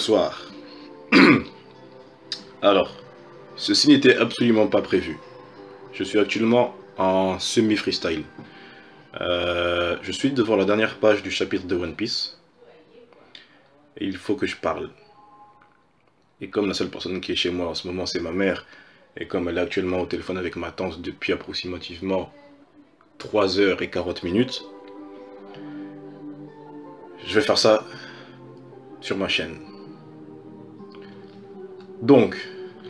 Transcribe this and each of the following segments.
bonsoir. Alors, ceci n'était absolument pas prévu. Je suis actuellement en semi-freestyle. Je suis devant la dernière page du chapitre de One Piece. Et il faut que je parle. Et comme la seule personne qui est chez moi en ce moment c'est ma mère, et comme elle est actuellement au téléphone avec ma tante depuis approximativement 3h40, je vais faire ça sur ma chaîne. Donc,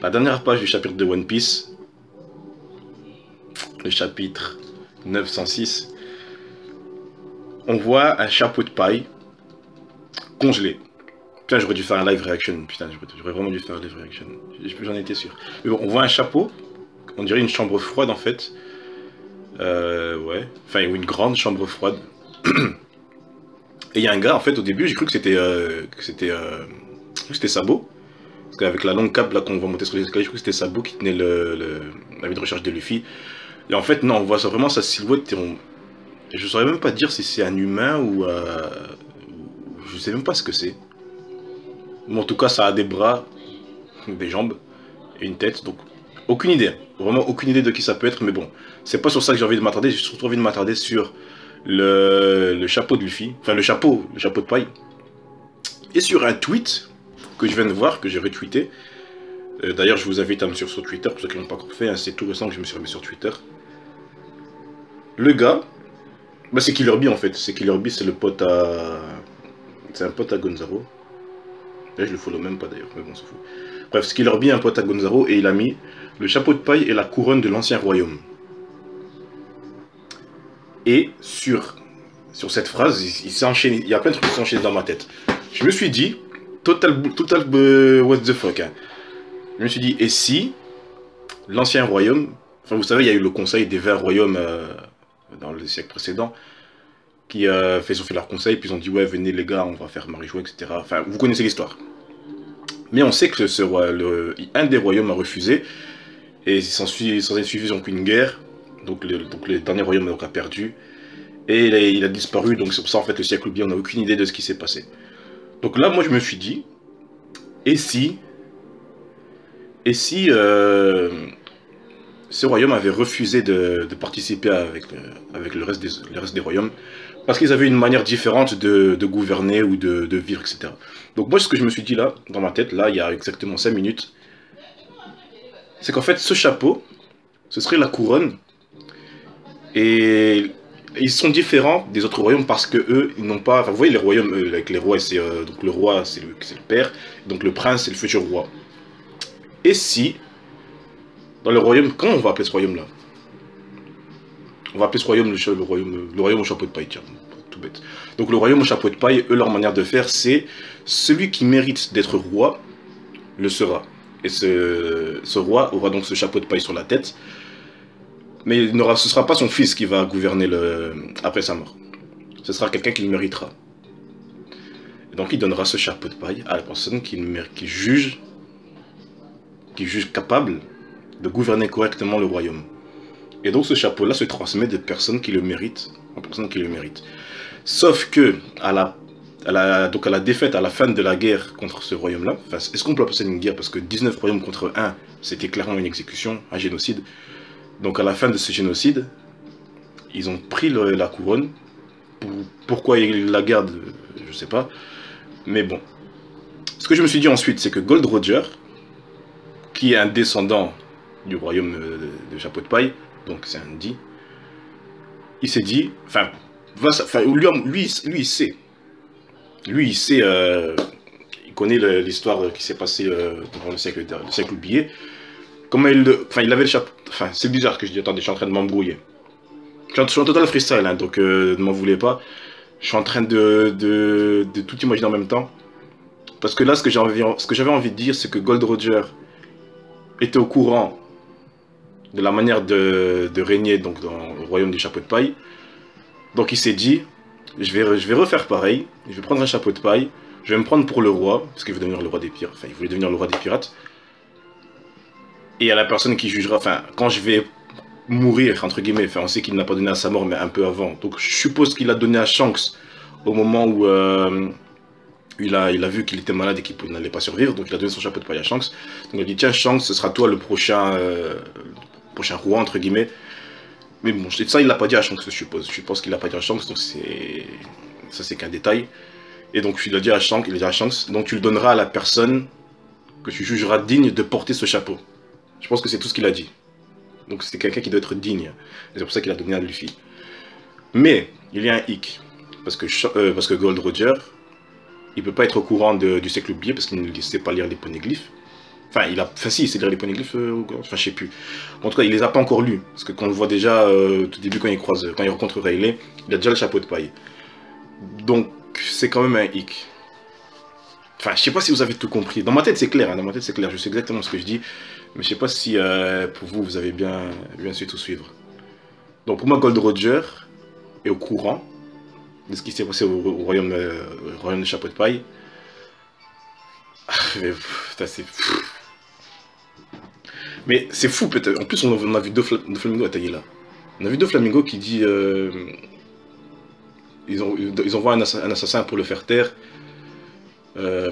la dernière page du chapitre de One Piece, le chapitre 906, on voit un chapeau de paille congelé. Putain, j'aurais dû faire un live reaction. Putain, j'aurais vraiment dû faire un live reaction. J'en étais sûr. Mais bon, on voit un chapeau, on dirait une chambre froide en fait. Ouais, enfin une grande chambre froide. Et il y a un gars en fait au début, j'ai cru que c'était Sabo. Parce qu'avec la longue cape là qu'on va monter sur les escaliers, j'ai cru que c'était Sabo qui tenait la vie de recherche de Luffy. Et en fait non, on voit ça, vraiment sa silhouette et je saurais même pas dire si c'est un humain ou je sais même pas ce que c'est. Mais en tout cas ça a des bras, des jambes et une tête, donc aucune idée, vraiment aucune idée de qui ça peut être, mais bon, c'est pas sur ça que j'ai envie de m'attarder, j'ai surtout envie de m'attarder sur le chapeau de Luffy, enfin le chapeau de paille, et sur un tweet que je viens de voir, que j'ai retweeté. D'ailleurs je vous invite à me suivre sur Twitter, pour ceux qui l'ont pas encore fait, hein, c'est tout récent que je me suis remis sur Twitter. Le gars, bah c'est Killer Bee en fait, c'est Killer Bee, c'est le pote à... c'est un pote à Gonzalo. Là, je le follow même pas d'ailleurs, mais bon, on s'en fout. Bref, Skiller Bee, un pote à Gonzalo, et il a mis le chapeau de paille et la couronne de l'ancien royaume. Et sur cette phrase, il s'est enchaîné, il y a plein de trucs qui s'enchaînent dans ma tête. Je me suis dit, total what the fuck, hein. Je me suis dit, et si l'ancien royaume, enfin vous savez, il y a eu le conseil des 20 royaumes dans le siècle précédent, qui ont fait leur conseil, puis ils ont dit ouais venez les gars, on va faire Marijoie, etc. Enfin vous connaissez l'histoire. Mais on sait que un des royaumes a refusé, et s'en est suivi donc une guerre, donc le dernier royaume a perdu, et il a disparu, donc c'est pour ça en fait le siècle oublié, on n'a aucune idée de ce qui s'est passé. Donc là moi je me suis dit, et si ce royaume avait refusé de participer avec le reste des royaumes, parce qu'ils avaient une manière différente de gouverner ou de vivre, etc. Donc moi, ce que je me suis dit là, dans ma tête, là, il y a exactement 5 minutes, c'est qu'en fait, ce chapeau, ce serait la couronne, et ils sont différents des autres royaumes parce que eux, ils n'ont pas... Enfin, vous voyez, les royaumes, avec les rois, donc le roi, c'est le père, donc le prince, c'est le futur roi. Et si, dans le royaume, comment on va appeler ce royaume-là? On va appeler ce royaume le royaume au chapeau de paille, tiens, tout bête. Donc le royaume au chapeau de paille, eux, leur manière de faire, c'est celui qui mérite d'être roi, le sera. Et ce roi aura donc ce chapeau de paille sur la tête, mais ce ne sera pas son fils qui va gouverner après sa mort. Ce sera quelqu'un qui le méritera. Et donc il donnera ce chapeau de paille à la personne qui juge capable de gouverner correctement le royaume. Et donc ce chapeau-là se transmet de personnes qui le méritent en personnes qui le méritent. Sauf que à la défaite, à la fin de la guerre contre ce royaume-là, enfin, est-ce qu'on peut appeler ça une guerre? Parce que 19 royaumes contre 1, c'était clairement une exécution, un génocide. Donc à la fin de ce génocide, ils ont pris la couronne. Pourquoi ils la gardent, je sais pas. Mais bon. Ce que je me suis dit ensuite, c'est que Gold Roger, qui est un descendant du royaume de chapeau de paille, donc c'est un dit, il s'est dit, lui il sait, il connaît l'histoire qui s'est passée pendant le siècle oublié, comment il avait le chapeau, enfin c'est bizarre que je dis, attendez, je suis en train de m'embrouiller, je suis en total freestyle, hein, donc ne m'en voulez pas, je suis en train de tout imaginer en même temps, parce que là ce que j'avais envie de dire, c'est que Gold Roger était au courant de la manière de régner donc, dans le royaume du chapeau de paille. Donc il s'est dit, je vais refaire pareil, je vais prendre un chapeau de paille, je vais me prendre pour le roi, parce qu'il veut devenir le roi des pirates, enfin il voulait devenir le roi des pirates. Et à la personne qui jugera, enfin quand je vais mourir, entre guillemets, enfin on sait qu'il n'a pas donné à sa mort, mais un peu avant. Donc je suppose qu'il a donné à Shanks au moment où il a vu qu'il était malade et qu'il n'allait pas survivre, donc il a donné son chapeau de paille à Shanks. Donc il a dit, tiens Shanks, ce sera toi le prochain roi, entre guillemets. Mais bon, ça il l'a pas dit à Shanks, je suppose. Je pense qu'il l'a pas dit à Shanks, donc ça c'est qu'un détail. Et donc il a dit à Shanks, donc tu le donneras à la personne que tu jugeras digne de porter ce chapeau. Je pense que c'est tout ce qu'il a dit. Donc c'est quelqu'un qui doit être digne. Et c'est pour ça qu'il a donné à Luffy. Mais il y a un hic. Parce que Gold Roger, il peut pas être au courant du siècle oublié parce qu'il ne sait pas lire les poneglyphes. Enfin, si, il sait lire les poneglyphes, enfin, je sais plus. En tout cas, il les a pas encore lus. Parce que quand on le voit déjà, au tout début, quand il rencontre Rayleigh, il a déjà le chapeau de paille. Donc, c'est quand même un hic. Enfin, je sais pas si vous avez tout compris. Dans ma tête, c'est clair. Hein, dans ma tête, c'est clair. Je sais exactement ce que je dis. Mais je sais pas si, pour vous, vous avez bien su tout suivre. Donc, pour moi, Gold Roger est au courant de ce qui s'est passé au royaume de chapeau de paille. Mais c'est fou peut-être. En plus, on a vu deux flamingos attaquer là. On a vu deux flamingos qui dit ils envoient un assassin pour le faire taire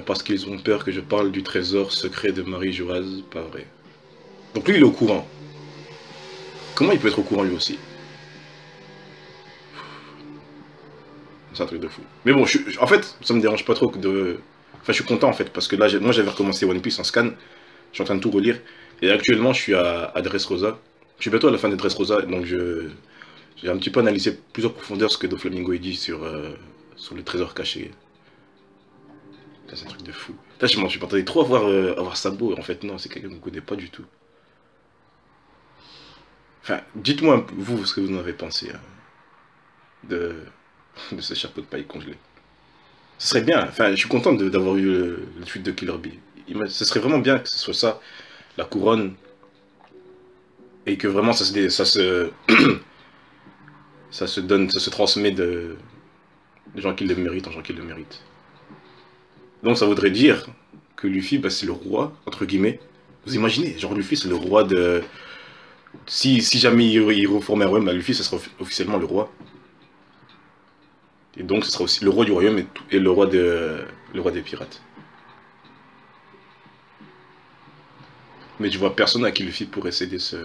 parce qu'ils ont peur que je parle du trésor secret de Marie-Joaz. Pas vrai. Donc lui, il est au courant. Comment il peut être au courant lui aussi? C'est un truc de fou. Mais bon, en fait, ça me dérange pas trop de... Enfin, je suis content en fait, parce que là, moi j'avais recommencé One Piece en scan. Je suis en train de tout relire. Et actuellement, je suis à Dressrosa. Je suis bientôt à la fin de Dressrosa, donc j'ai un petit peu analysé plus en profondeur ce que Doflamingo dit sur le trésor caché. C'est un truc de fou. Là, je m'attendais trop à voir Sabo. En fait, non, c'est quelqu'un que je ne connais pas du tout. Enfin, dites-moi, vous, ce que vous en avez pensé hein, de ce chapeau de paille congelé. Ce serait bien, enfin, je suis content d'avoir eu le tweet de Killer Bee. Ce serait vraiment bien que ce soit ça, la couronne, et que vraiment ça se transmet de gens qui le méritent en gens qui le méritent. Donc ça voudrait dire que Luffy, bah, c'est le roi, entre guillemets. Vous imaginez, genre Luffy c'est le roi de... Si jamais il reforme un royaume, bah, Luffy ça sera officiellement le roi. Et donc ce sera aussi le roi du royaume et le roi des pirates. Mais je vois personne à qui Luffy pourrait céder ce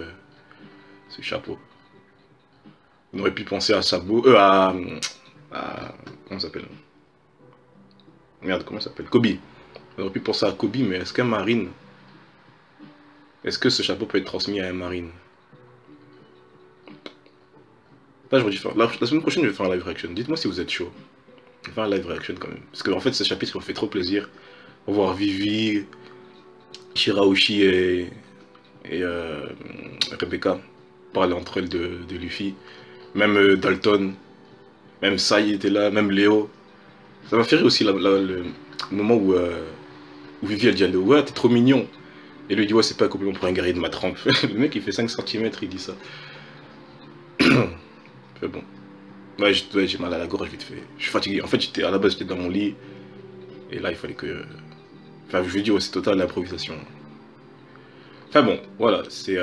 chapeau. On aurait pu penser à Sabo, comment ça s'appelle? Merde, comment ça s'appelle? Kobe. On aurait pu penser à Kobe, mais est-ce qu'un marine... Est-ce que ce chapeau peut être transmis à un marine? Là, je vais faire... La semaine prochaine, je vais faire un live reaction. Dites-moi si vous êtes chaud. Je vais faire un live reaction quand même. Parce que en fait, ce chapitre m'a fait trop plaisir. On va voir Vivi, Shirahoshi et Rebecca parler entre elles de Luffy. Même Dalton, même Sai était là, même Léo. Ça m'a fait rire aussi le moment où Vivi elle dit à Léo, ouais, t'es trop mignon. Et lui il dit, ouais, c'est pas un compliment pour un guerrier de ma trempe. Le mec il fait 5 cm, il dit ça. Mais bon. Ouais, j'ai mal à la gorge vite fait. Je suis fatigué. En fait, à la base, j'étais dans mon lit. Et là, il fallait que... Enfin, je lui ai dit, ouais, c'est total l'improvisation. Enfin bon, voilà, c'est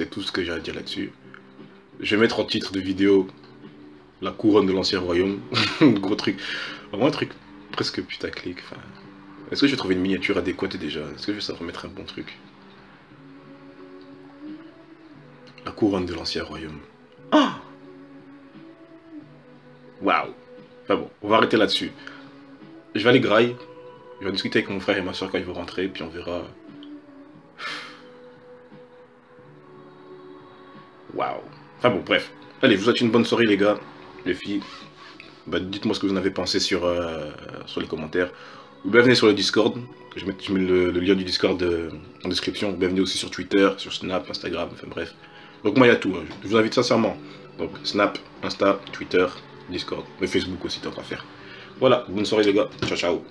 tout ce que j'ai à dire là-dessus. Je vais mettre en titre de vidéo la couronne de l'ancien royaume. Gros truc. Vraiment un truc presque putaclic. Enfin, est-ce que je vais trouver une miniature adéquate déjà? Est-ce que je vais savoir mettre un bon truc? La couronne de l'ancien royaume. Ah! Waouh! Enfin bon, on va arrêter là-dessus. Je vais aller graille. Je vais discuter avec mon frère et ma soeur quand ils vont rentrer, puis on verra. Waouh! Enfin bon, bref. Allez, je vous souhaite une bonne soirée les gars, les filles. Bah, dites-moi ce que vous en avez pensé sur les commentaires. Ou bienvenue sur le Discord. Je mets le lien du Discord en description. Bienvenue aussi sur Twitter, sur Snap, Instagram, enfin bref. Donc moi il y a tout, hein. Je vous invite sincèrement. Donc Snap, Insta, Twitter, Discord, mais Facebook aussi tant qu'à faire. Voilà, bonne soirée les gars, ciao ciao.